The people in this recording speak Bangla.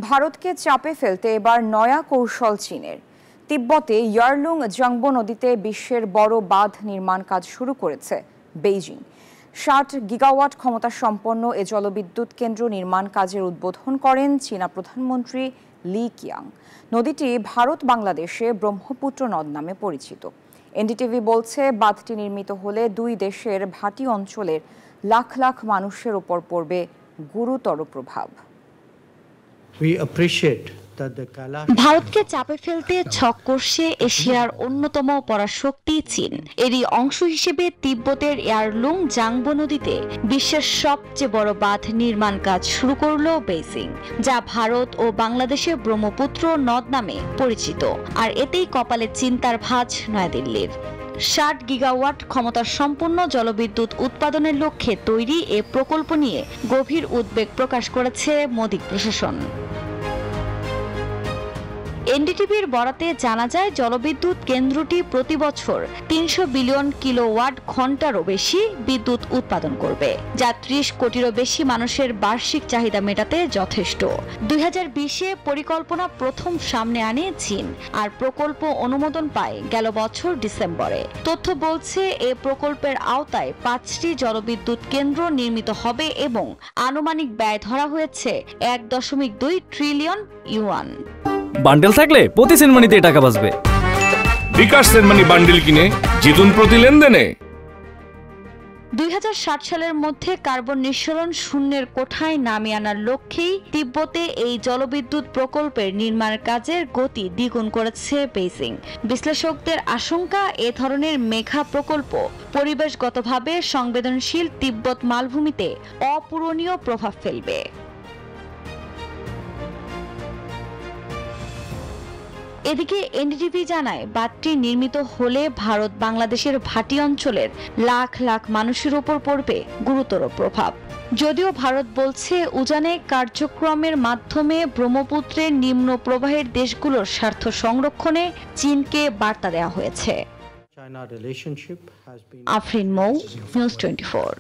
ভারতকে চাপে ফেলতে এবার নয়া কৌশল চীনের। তিব্বতে ইয়ারলুং জাংবো নদীতে বিশ্বের বড় বাঁধ নির্মাণ কাজ শুরু করেছে বেইজিং। ৬০ গিগাওয়াট ক্ষমতা সম্পন্ন এ জলবিদ্যুৎ কেন্দ্র নির্মাণ কাজের উদ্বোধন করেন চীনা প্রধানমন্ত্রী লি কিয়াং। নদীটি ভারত বাংলাদেশে ব্রহ্মপুত্র নদ নামে পরিচিত। এনডিটিভি বলছে, বাঁধটি নির্মিত হলে দুই দেশের ভাটি অঞ্চলের লাখ লাখ মানুষের উপর পড়বে গুরুতর প্রভাব। ভারতকে চাপে ফেলতে ছক করছে এশিয়ার অন্যতম পরাশক্তি চীন। এরই অংশ হিসেবে তিব্বতের ইয়ারলুং জাংবো নদীতে বিশ্বের সবচেয়ে বড় বাঁধ নির্মাণ কাজ শুরু করল বেইজিং, যা ভারত ও বাংলাদেশের ব্রহ্মপুত্র নদ নামে পরিচিত। আর এতেই কপালে চিন্তার ভাঁজ নয়াদিল্লির। ৬০ গিগাওয়াট ক্ষমতার সম্পন্ন জলবিদ্যুৎ উৎপাদনের লক্ষ্যে তৈরি এ প্রকল্প নিয়ে গভীর উদ্বেগ প্রকাশ করেছে মোদি প্রশাসন। এনডিটিভির বরাতে জানা যায়, জলবিদ্যুৎ কেন্দ্রটি প্রতি বছর ৩০০ বিলিয়ন কিলোওয়াট ঘন্টারও বেশি বিদ্যুৎ উৎপাদন করবে, যা ৩০ কোটিরও বেশি মানুষের বার্ষিক চাহিদা মেটাতে যথেষ্ট। ২০২০-এ পরিকল্পনা প্রথম সামনে আনে চীন, আর প্রকল্প অনুমোদন পায় গেল বছর ডিসেম্বরে। তথ্য বলছে, এ প্রকল্পের আওতায় ৫টি জলবিদ্যুৎ কেন্দ্র নির্মিত হবে এবং আনুমানিক ব্যয় ধরা হয়েছে ১.২ ট্রিলিয়ন ইউয়ান। বান্ডেল থাকলে প্রতি সেনমানিতে টাকা বাঁচবে। বিকাশ সেনমানি বান্ডেল কিনে জিতুন প্রতি লেনদেনে। ২০৬০ সালের মধ্যে কার্বন নিঃসরণ শূন্যের কোঠায় নামিয়ে আনার লক্ষ্যেই তিব্বতে এই জলবিদ্যুৎ প্রকল্পের নির্মাণ কাজের গতি দ্বিগুণ করেছে বেইজিং। বিশ্লেষকদের আশঙ্কা, এ ধরনের মেঘা প্রকল্প পরিবেশগতভাবে সংবেদনশীল তিব্বত মালভূমিতে অপূরণীয় প্রভাব ফেলবে। এদিকে এনডিটিভি জানায়, বাঁধটি নির্মিত হলে ভারত বাংলাদেশের ভাটি অঞ্চলের লাখ লাখ মানুষের উপর পড়বে গুরুতর প্রভাব। যদিও ভারত বলছে, উজানে কার্যক্রমের মাধ্যমে ব্রহ্মপুত্রের নিম্ন প্রবাহের দেশগুলোর স্বার্থ সংরক্ষণে চীনকে বার্তা দেওয়া হয়েছে। আফরিন মৌ, নিউজ 24।